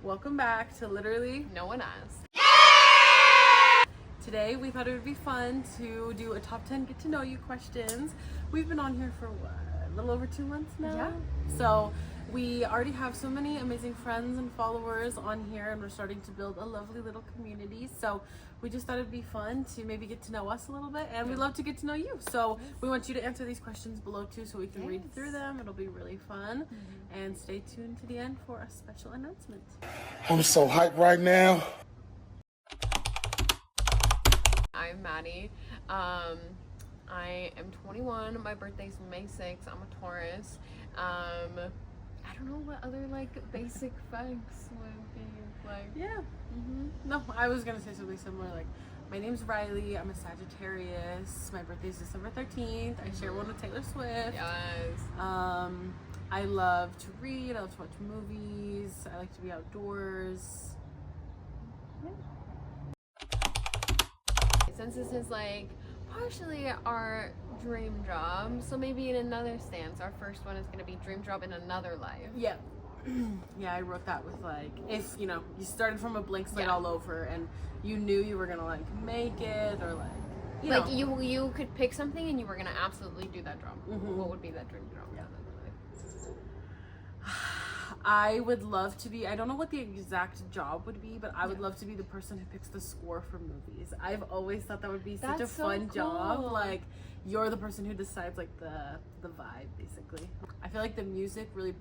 Welcome back to Literally No One Asked. Today we thought it would be fun to do a top 10 get to know you questions. We've been on here for what, a little over 2 months now? Yeah. So we already have so many amazing friends and followers on here, and we're starting to build a lovely little community. So we just thought it'd be fun to maybe get to know us a little bit, and we'd love to get to know you. So we want you to answer these questions below too, so we can read through them. It'll be really fun. And stay tuned to the end for a special announcement. I'm so hyped right now. I'm Madi. I am 21. My birthday's May 6th. I'm a Taurus. I don't know what other basic facts would be like. Yeah. No, I was gonna say something similar. Like, my name's Rylee. I'm a Sagittarius. My birthday's December 13th. I share one with Taylor Swift. Yes. I love to read. I love to watch movies. I like to be outdoors. Since this is partially our dream job, so maybe in another stance, our first one is going to be dream job in another life. Yeah. Yeah, I wrote that with if you started from a blank slate all over and you knew you were gonna make it, or you could pick something and you were gonna absolutely do that job. What would be that dream job? Yeah. I would love to be, I don't know what the exact job would be, but I would love to be the person who picks the score for movies. I've always thought that would be such a fun job. You're the person who decides the vibe, basically. I feel like the music really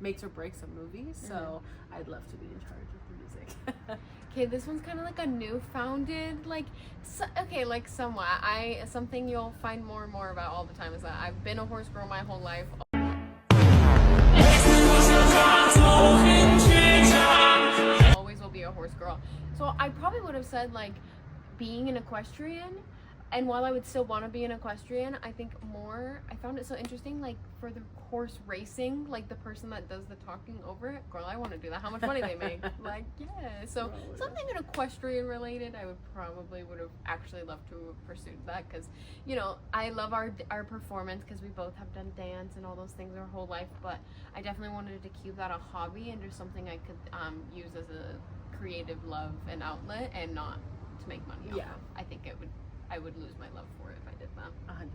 makes or breaks a movie, so I'd love to be in charge of the music. Okay, this one's kind of a newfounded, somewhat. Something you'll find more and more about all the time is that I've been a horse girl my whole life. Always will be a horse girl. So I probably would have said being an equestrian. And while I would still want to be an equestrian, I think I found it so interesting, for the horse racing, the person that does the talking over it. Girl, I want to do that. How much money they make? Yeah. So something in equestrian related, I would have actually loved to have pursued that, because, I love our performance, because we both have done dance and all those things our whole life, but I definitely wanted to keep that a hobby and just something I could use as a creative love and outlet, and not to make money off of. I think I would lose my love for it if I did that. 100%.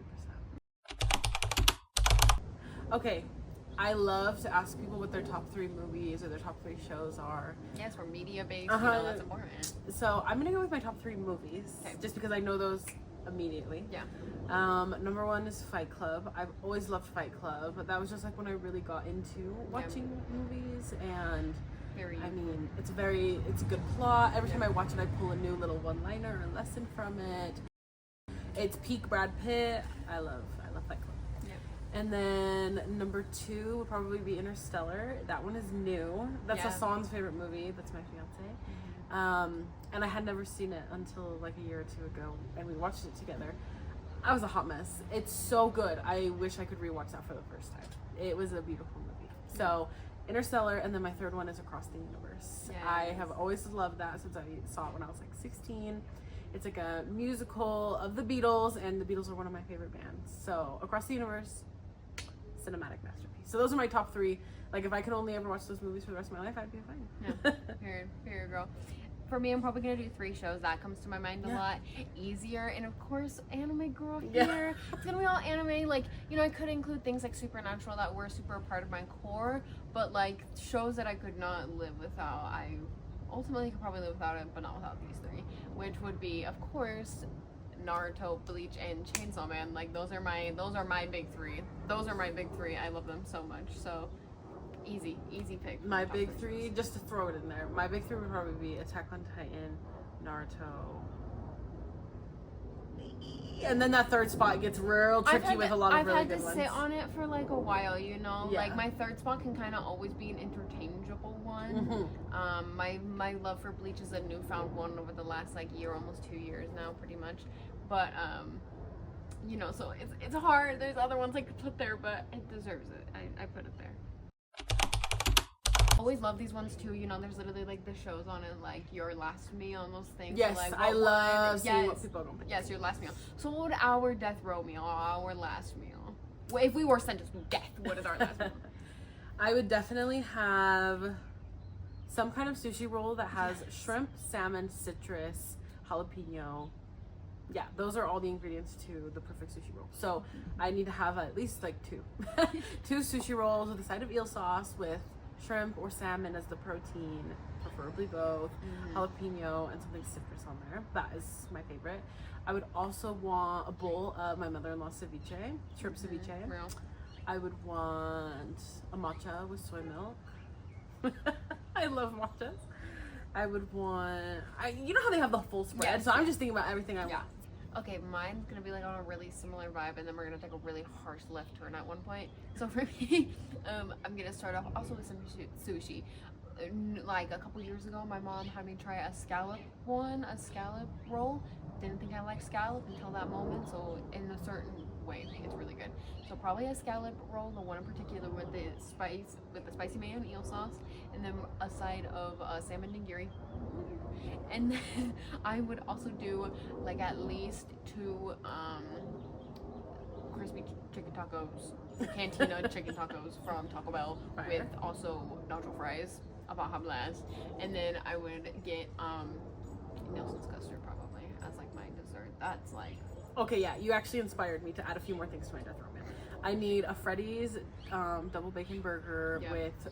Okay, I love to ask people what their top 3 movies or their top 3 shows are. Yes, we're media based, that's important. So I'm gonna go with my top 3 movies, just because I know those immediately. Yeah. Number 1 is Fight Club. I've always loved Fight Club, but that was just when I really got into watching movies, and it's a good plot. Every time I watch it, I pull a new little one-liner or lesson from it. It's peak Brad Pitt. I love Fight Club. Yeah. And then number 2 would probably be Interstellar. That one is new. That's Hassan's favorite movie. That's my fiance. And I had never seen it until a year or 2 ago, and we watched it together. I was a hot mess. It's so good. I wish I could rewatch that for the first time. It was a beautiful movie. So Interstellar, and then my 3rd one is Across the Universe. Yes. I have always loved that since I saw it when I was 16. It's a musical of the Beatles, and the Beatles are one of my favorite bands. So Across the Universe, cinematic masterpiece. So those are my top 3. If I could only ever watch those movies for the rest of my life, I'd be fine. Yeah, period, girl. For me, I'm probably gonna do 3 shows. That comes to my mind a lot easier. And of course, anime girl here. Yeah. It's gonna be all anime. I could include things like Supernatural that were super a part of my core, but shows that I could not live without, I ultimately could probably live without it, but not without these 3, which would be, of course, Naruto, Bleach, and Chainsaw Man. Those are my big 3. Those are my big 3. I love them so much. So easy pick. My big 3, just to throw it in there, my big 3 would probably be Attack on Titan, Naruto, and then that 3rd spot gets real tricky with a lot of really good ones. I've had to sit on it for a while, Yeah. My 3rd spot can kind of always be an interchangeable one. My love for Bleach is a newfound one over the last year, almost 2 years now, pretty much. But so it's hard. There's other ones I could put there, but it deserves it. I put it there. Always love these ones too. There's literally the shows on it, Your Last Meal and those things. Yes, so, I love seeing what people don't. Yes, Your Last Meal. So what would our death row meal, our last meal? If we were sentenced to death, what is our last meal? I would definitely have some kind of sushi roll that has shrimp, salmon, citrus, jalapeno. Yeah, those are all the ingredients to the perfect sushi roll. So I need to have at least like two. Two sushi rolls with a side of eel sauce with shrimp or salmon as the protein, preferably both, jalapeno, and something citrus on there. That is my favorite. I would also want a bowl of my mother-in-law's ceviche, shrimp ceviche. Real. I would want a matcha with soy milk. I love matchas. I would want, you know how they have the full spread, Yes, so I'm just thinking about everything I want. Okay, mine's gonna be like on a really similar vibe, and then we're gonna take a really harsh left turn at one point. So for me, I'm gonna start off also with some sushi. Like a couple years ago, my mom had me try a scallop roll. Didn't think I liked scallop until that moment, so in a certain way, it's really good. So probably a scallop roll, the one in particular with the spicy mayo and eel sauce, and then a side of salmon nigiri. And then I would also do like at least 2 crispy chicken tacos, cantina chicken tacos from Taco Bell with also nacho fries, a Baja Blast, and then I would get Nelson's custard probably as like my dessert. That's like, okay, yeah, you actually inspired me to add a few more things to my death row meal. I need a Freddy's double bacon burger with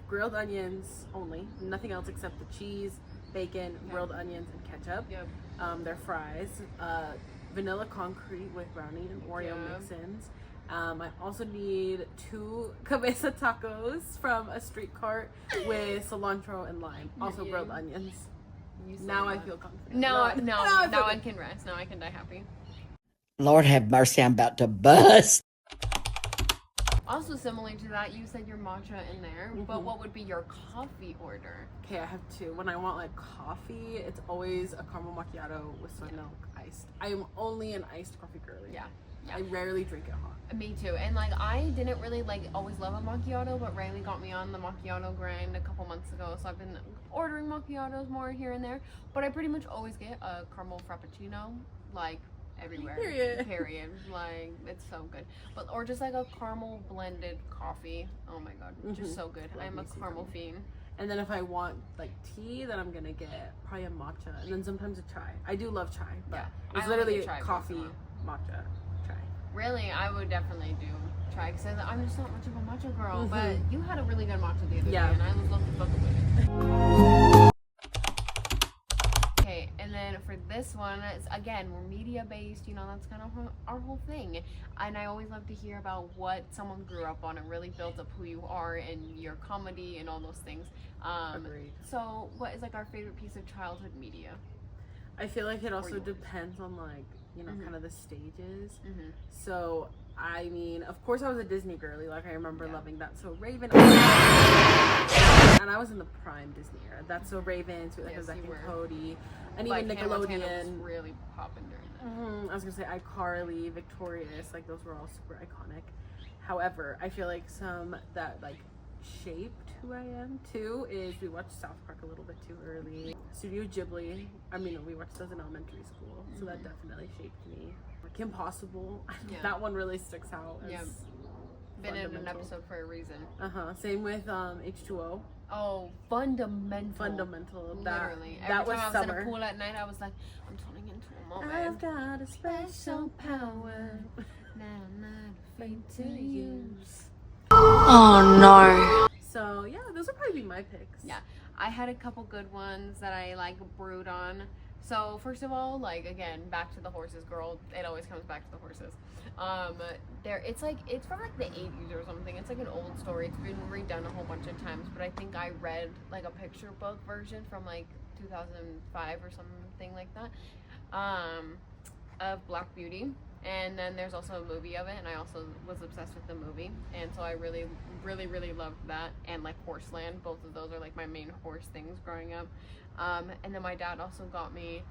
grilled onions only, nothing else except the cheese, bacon, grilled onions, and ketchup. Their fries, vanilla concrete with brownie and Oreo mix-ins. I also need 2 cabeza tacos from a street cart with cilantro and lime. Also grilled onions. Now I feel confident. Now I can rest. Now I can die happy. Lord have mercy, I'm about to bust. Also similar to that, you said your matcha in there, but what would be your coffee order? Okay, I have 2. When I want like coffee, it's always a caramel macchiato with soy milk iced. I am only an iced coffee girly. Yeah. I rarely drink it hot. Me too. And like I didn't really like always love a macchiato, but Rylee got me on the macchiato grind a couple months ago, so I've been ordering macchiatos more here and there. But I pretty much always get a caramel frappuccino, like everywhere. Period. Like it's so good. But or just like a caramel blended coffee. Oh my god, just so good. I'm a caramel fiend. And then if I want like tea, then I'm gonna get probably a matcha, and then sometimes a chai. I do love chai, but it's literally coffee, matcha, chai. Really, I would definitely do chai because I'm just not much of a matcha girl. But you had a really good matcha the other day, and I was looking fucking with it. Okay, and then for this one, it's, again, we're media based. You know, that's kind of our whole thing. And I always love to hear about what someone grew up on. It really builds up who you are and your comedy and all those things. Agreed. So, what is like our favorite piece of childhood media? I feel like it also depends on like, you know, kind of the stages. So I mean, of course I was a Disney girly, like I remember loving that. So Raven, and I was in the prime Disney era. That's so Raven, Sweet Life of Zack and Cody, and like even Nickelodeon was really popping during that. I was gonna say iCarly, Victorious, like those were all super iconic. However, I feel like some that like shaped who I am too is we watched South Park a little bit too early. Studio Ghibli, I mean we watched those in elementary school, so that definitely shaped me. Kim Possible, that one really sticks out as been in an episode for a reason. Same with H2O. Oh, fundamental. Literally. Every That was time I was summer. in a pool at night, I was like, I'm turning into a moment. I've got a special power. Now I'm not afraid to use. Oh no. So yeah, those would probably be my picks. Yeah, I had a couple good ones that I like brewed on. So first of all, like again, back to the horses, girl. It always comes back to the horses. It's from like the 80s or something. It's like an old story. It's been redone a whole bunch of times, but I think I read like a picture book version from like 2005 or something like that, of Black Beauty. And then there's also a movie of it, and I also was obsessed with the movie, and so I really, really, really loved that. And like Horseland, both of those are like my main horse things growing up. And then my dad also got me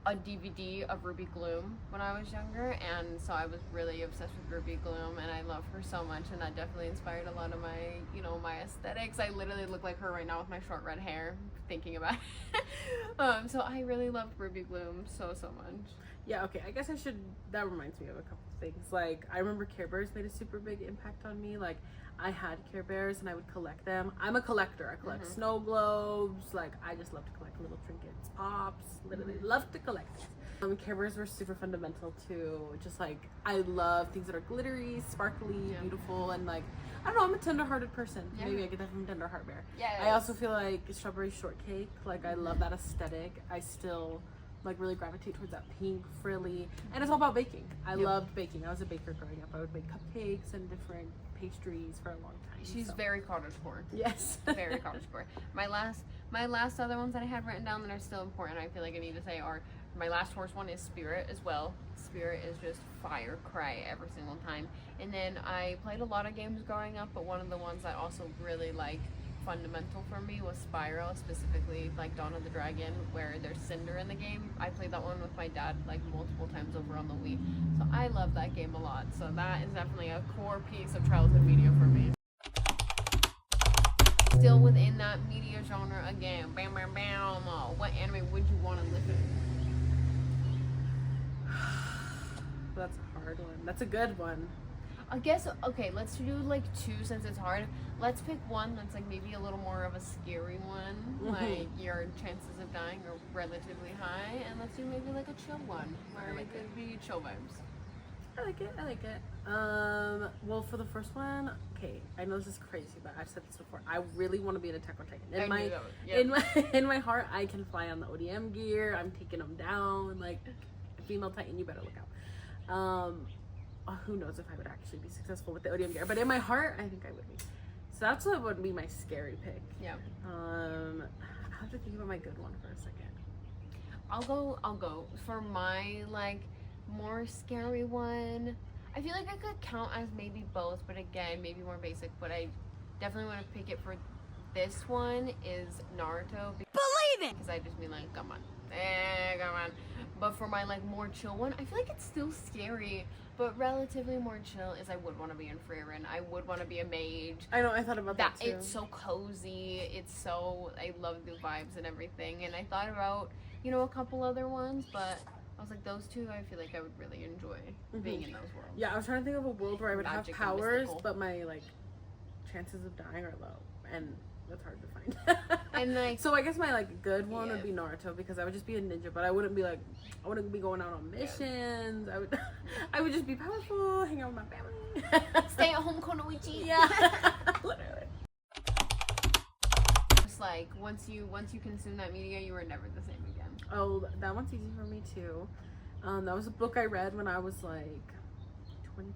a DVD of Ruby Gloom when I was younger, and so I was really obsessed with Ruby Gloom, and I love her so much, and that definitely inspired a lot of my, you know, my aesthetics. I literally look like her right now with my short red hair, thinking about it. So I really loved Ruby Gloom so much. Yeah, okay, I guess that reminds me of a couple things. Like, I remember Care Bears made a super big impact on me. Like, I had Care Bears and I would collect them. I'm a collector. I collect snow globes. Like, I just love to collect little trinkets, pops. Literally love to collect things. Care Bears were super fundamental too. Just like, I love things that are glittery, sparkly, beautiful, and like, I don't know, I'm a tender-hearted person. Maybe I get that from Tender Heart Bear. I also feel like strawberry shortcake. Like, I love that aesthetic. I still like really gravitate towards that pink frilly, and it's all about baking. I loved baking. I was a baker growing up. I would make cupcakes and different pastries for a long time. She's very cottagecore. Yes. Very cottagecore. My last other ones that I had written down that are still important, I feel like I need to say, are my last horse one is Spirit as well. Spirit is just fire cry every single time. And then I played a lot of games growing up, but one of the ones that also really like fundamental for me was Spyro, specifically like Dawn of the Dragon, where there's Cinder in the game. I played that one with my dad like multiple times over on the Wii, so I love that game a lot. So that is definitely a core piece of childhood media for me. Still within that media genre again, bam bam bam, what anime would you want to live in? That's a hard one. That's a good one. I guess, okay, let's do like two since it's hard. Let's pick one that's like maybe a little more of a scary one, like your chances of dying are relatively high, and let's do maybe like a chill one where it could be chill vibes. I like it. Well, for the first one, okay, I know this is crazy, but I've said this before. I really want to be an Attack on Titan. In my heart, I can fly on the ODM gear. I'm taking them down. Like, female Titan, you better look out. Who knows if I would actually be successful with the ODM gear, but in my heart, I think I would be. So that's what would be my scary pick. Yeah. I have to think about my good one for a second. I'll go for my like more scary one. I feel like I could count as maybe both, but again, maybe more basic, but I definitely want to pick it for this one is Naruto. Believe it! Because I just mean like, come on. Come on. But for my like more chill one, I feel like it's still scary, but relatively more chill is I would want to be in Freerin. I would want to be a mage. I know, I thought about that too. It's so cozy. It's so, I love the vibes and everything. And I thought about, you know, a couple other ones, but I was like, those two, I feel like I would really enjoy being in those worlds. Yeah, I was trying to think of a world where I would Magic have powers, but my like chances of dying are low, and that's hard to find. And like, so I guess my like good one would be Naruto, because I would just be a ninja, but I wouldn't be like, I wouldn't be going out on missions. I would just be powerful, hang out with my family, stay at home, Konoichi. Yeah, literally. Just like once you consume that media, you were never the same again. Oh, that one's easy for me too. That was a book I read when I was like 20.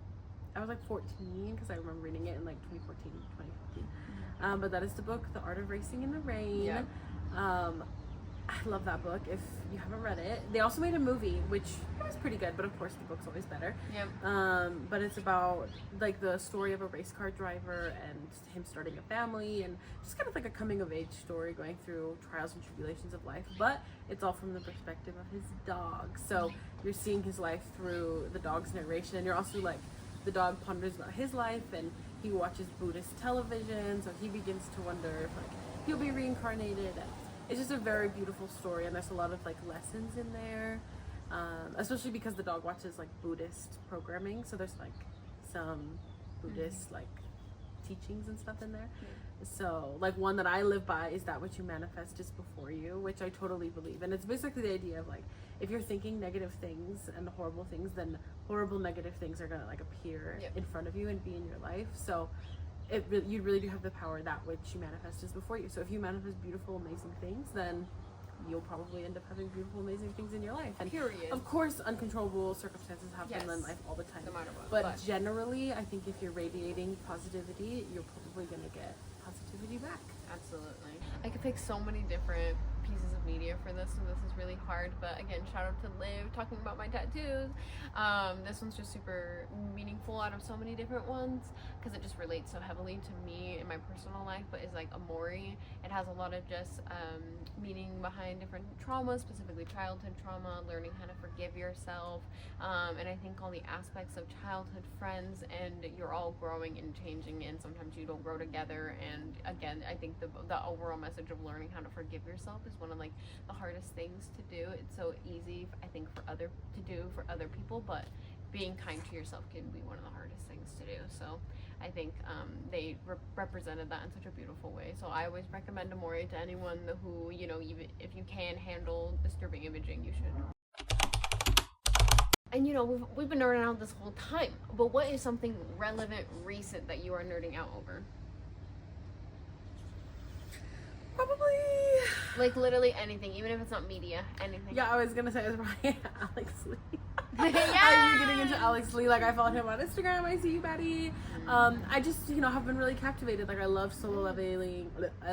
I was like 14, because I remember reading it in like 2014, 2015. But that is the book, The Art of Racing in the Rain. Yeah. I love that book. If you haven't read it, they also made a movie, which was pretty good, but of course the book's always better. Yep. But it's about like the story of a race car driver and him starting a family, and just kind of like a coming of age story going through trials and tribulations of life. But it's all from the perspective of his dog. So you're seeing his life through the dog's narration, and you're also like, the dog ponders about his life, and he watches Buddhist television, so he begins to wonder if like he'll be reincarnated. And it's just a very beautiful story, and there's a lot of like lessons in there, especially because the dog watches like Buddhist programming, so there's like some Buddhist like teachings and stuff in there. So like one that I live by is that what you manifest is before you, which I totally believe. And it's basically the idea of like, if you're thinking negative things and horrible things, then horrible negative things are gonna like appear in front of you and be in your life. So you really do have the power, that which you manifest is before you. So if you manifest beautiful, amazing things, then you'll probably end up having beautiful, amazing things in your life. And of course, uncontrollable circumstances happen in life all the time. No matter what. But generally, I think if you're radiating positivity, you're probably gonna get positivity back. Absolutely. I could pick so many different pieces of media for this, and this is really hard, but again, shout out to Liv talking about my tattoos. This one's just super meaningful out of so many different ones, because it just relates so heavily to me in my personal life, but is like Amori. It has a lot of just meaning behind different traumas, specifically childhood trauma, learning how to forgive yourself, and I think all the aspects of childhood friends, and you're all growing and changing, and sometimes you don't grow together. And again, I think the overall message of learning how to forgive yourself is one of like the hardest things to do. It's so easy, I think, for other people, but being kind to yourself can be one of the hardest things to do. So I think they represented that in such a beautiful way. So I always recommend Amore to anyone who, you know, even if you can handle disturbing imaging, you should. And you know, we've been nerding out this whole time, but what is something relevant, recent that you are nerding out over? Probably like literally anything, even if it's not media, anything. Yeah, I was gonna say it's probably Alex Lee. Yeah! I've been getting into Alex Lee. Like, I followed him on Instagram. I see you, Madi. I just, you know, have been really captivated. Like, I love solo leveling. I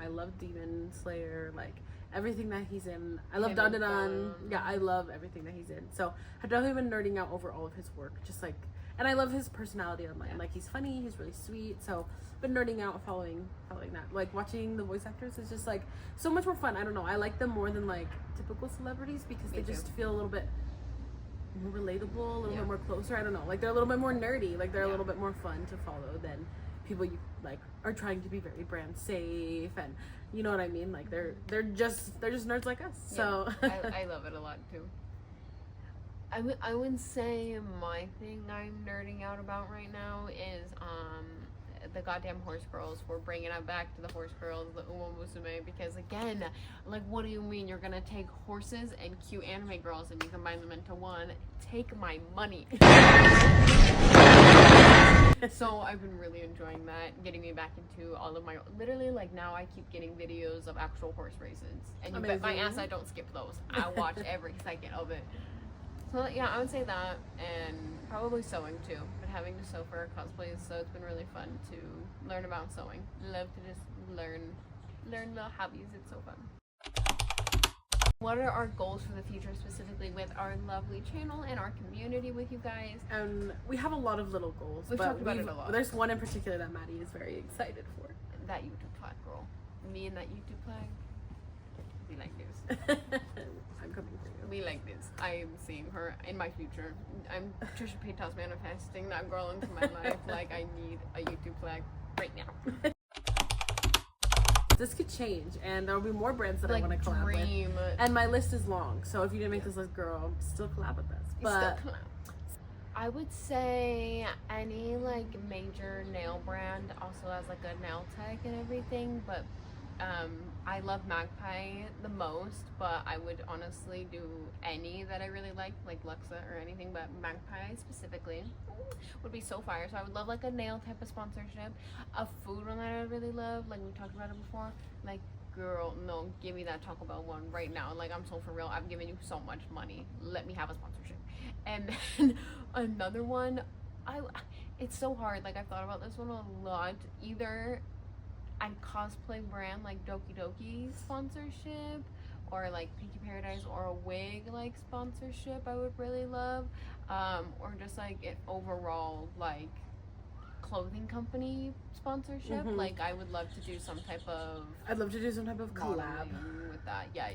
love Demon Slayer. Like, everything that he's in. I love Dandadan. Yeah, I love everything that he's in. So I've definitely been nerding out over all of his work. Just like, and I love his personality online. Yeah. Like, he's funny. He's really sweet. So been nerding out following that. Like, watching the voice actors is just like so much more fun. I don't know. I like them more than like typical celebrities because they just feel a little bit more relatable, a little bit more closer. I don't know. Like, they're a little bit more nerdy. Like, they're a little bit more fun to follow than people you like are trying to be very brand safe, and you know what I mean. Like, they're just nerds like us. So I love it a lot too. I would say my thing I'm nerding out about right now is the goddamn horse girls. We're bringing it back to the horse girls, the Uma Musume, because again, like, what do you mean you're gonna take horses and cute anime girls and you combine them into one? Take my money. So I've been really enjoying that, getting me back into all of my, literally, like, now I keep getting videos of actual horse races, and you bet my ass I don't skip those. I watch every second of it. So yeah, I would say that, and probably sewing too. Been having to sew for our cosplays, so it's been really fun to learn about sewing. Love to just learn little hobbies. It's so fun. What are our goals for the future, specifically with our lovely channel and our community with you guys? We have a lot of little goals. We've talked about it a lot. There's one in particular that Madi is very excited for. That YouTube flag, girl. Me and that YouTube flag. We like this. I'm coming for you. We like this. I am seeing her in my future. I'm Trisha Paytas manifesting that girl into my life. Like, I need a YouTube flag right now. This could change, and there will be more brands that like, I want to collab with. And my list is long, so if you didn't make this list, girl, still collab with us. But I would say any like major nail brand also has like a nail tech and everything, but I love Magpie the most, but I would honestly do any that I really like Luxa or anything, but Magpie specifically would be so fire. So I would love like a nail type of sponsorship. A food one that I really love, like we talked about it before, like, girl, no, give me that Taco Bell one right now. Like, I'm so for real. I've given you so much money. Let me have a sponsorship. And then another one, it's so hard. Like, I've thought about this one a lot. Either a cosplay brand like Doki Doki sponsorship, or like Pinky Paradise, or a wig like sponsorship I would really love, or just like an overall like clothing company sponsorship. Like, I would love to do some type of collab with that. Yeah.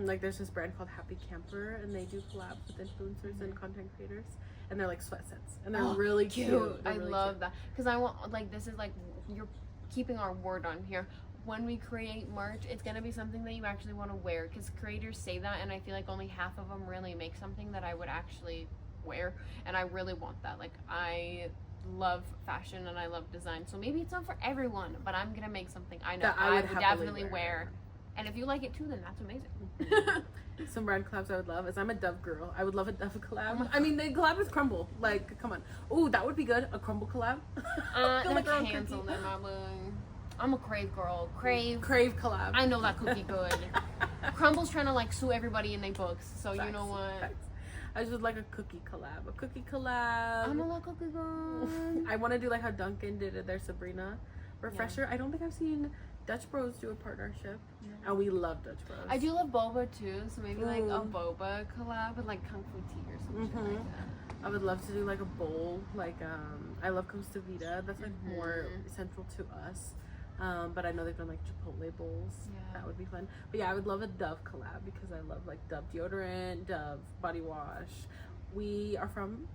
Like, there's this brand called Happy Camper, and they do collabs with influencers and content creators, and they're like sweat sets, and they're really cute. I love that, because I want, like, this is like, you're keeping our word on here. When we create merch, it's gonna be something that you actually want to wear, because creators say that, and I feel like only half of them really make something that I would actually wear, and I really want that. Like, I love fashion and I love design, so maybe it's not for everyone, but I'm gonna make something I know that I would definitely wear. And if you like it too, then that's amazing. Some brand collabs I would love is, I'm a Dove girl. I would love a Dove collab. I mean, they collab with Crumble. Like, come on. Ooh, that would be good. A Crumble collab. Like, cancel them. I'm a Crave girl. Crave collab. I know that cookie good. Crumble's trying to like sue everybody in their books, so Facts, you know what? Facts. I just would like a cookie collab. I'm a little cookie girl. I want to do like how Dunkin' did their Sabrina refresher. Yeah. I don't think I've seen Dutch Bros do a partnership, and we love Dutch Bros. I do love boba too, so maybe like a boba collab with like Kung Fu tea or something like that. I would love to do like a bowl, like I love Costa Vida. That's like more central to us. But I know they've done like Chipotle bowls. Yeah. That would be fun. But yeah, I would love a Dove collab, because I love like Dove deodorant, Dove body wash. We are from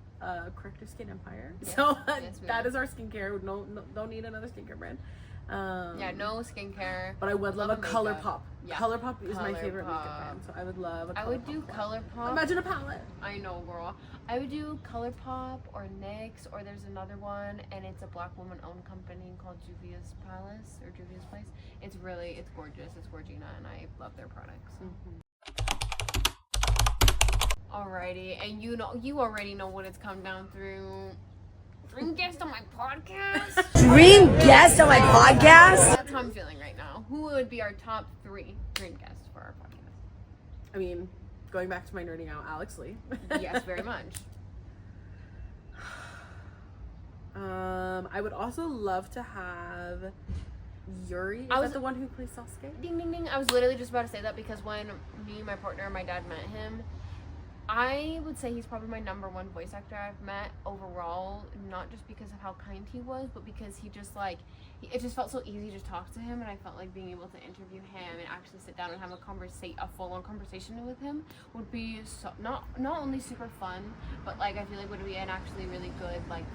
Corrector Skin Empire, so that is our skincare. No, don't need another skincare brand. Yeah, no skincare. But I would love a color makeup. pop. Yeah. ColourPop is my ColourPop. favorite makeup brand, so I would love a ColourPop. I would do ColourPop. Imagine a palette. I know, girl. I would do ColourPop or NYX, or there's another one, and it's a black woman-owned company called Juvia's Palace or Juvia's Place. It's gorgeous. It's Gorgina, and I love their products. Alrighty, and you already know what it's come down through. Dream guest on my podcast. Dream guest on my podcast? That's how I'm feeling right now. Who would be our top 3 dream guests for our podcast? I mean, going back to my nerding out, Alex Lee. Yes, very much. I would also love to have Yuri. Is that the one who plays Sasuke? Ding, ding, ding. I was literally just about to say that because when me, my partner, and my dad met him, I would say he's probably my number 1 voice actor I've met overall, not just because of how kind he was, but because he just it just felt so easy to talk to him, and I felt like being able to interview him and actually sit down and have a full-on conversation with him would be so, not only super fun, but like I feel like would be an actually really good like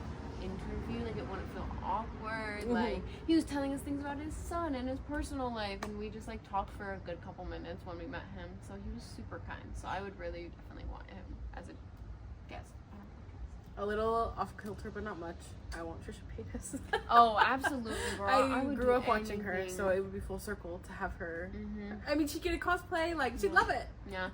interview. Like it wouldn't feel awkward. Like he was telling us things about his son and his personal life, and we just like talked for a good couple minutes when we met him. So he was super kind. So I would really definitely want him as a guest. A little off kilter, but not much. I want Trisha Paytas. Oh, absolutely, girl. I would grew do up watching her, anything. so it would be full circle to have her. I mean, she'd get a cosplay, like she'd love it. Yeah.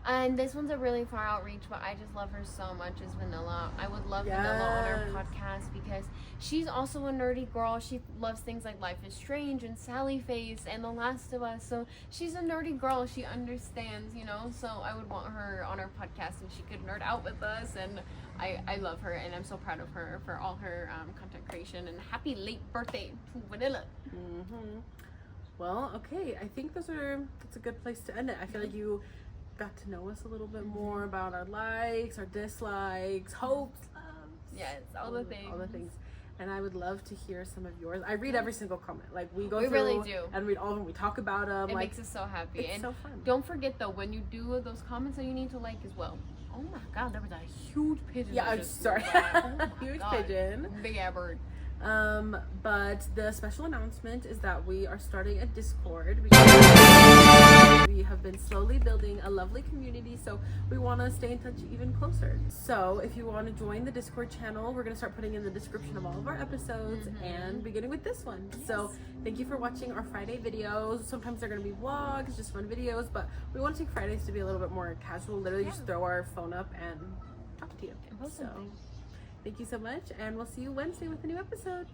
And this one's a really far outreach, but I just love her so much, is Vanilla. I would love Vanilla on our podcast because she's also a nerdy girl. She loves things like Life is Strange and Sally Face and The Last of Us. So she's a nerdy girl. She understands, you know. So I would want her on our podcast and she could nerd out with us. And I love her, and I'm so proud of her for all her content creation. And happy late birthday to Vanilla. Well, okay. I think that's a good place to end it. I feel like you got to know us a little bit more about our likes, our dislikes, hopes, loves. Yes, all the things. All the things. And I would love to hear some of yours. I read every single comment. Like we go through really do. and read all of them. We talk about them. It like, makes us so happy. It's and so fun. Don't forget though, when you do those comments that you need to like as well. Oh my god, there was a huge pigeon. Yeah, that I'm just sorry. flew by. Oh my Huge God. pigeon. Big ass bird. But the special announcement is that we are starting a Discord because we have been slowly building a lovely community, so we want to stay in touch even closer. So if you want to join the Discord channel, we're going to start putting in the description of all of our episodes and beginning with this one. Yes. So thank you for watching our Friday videos. Sometimes they're going to be vlogs, just fun videos, but we want to take Fridays to be a little bit more casual, literally just throw our phone up and talk to you. So thank you so much, and we'll see you Wednesday with a new episode.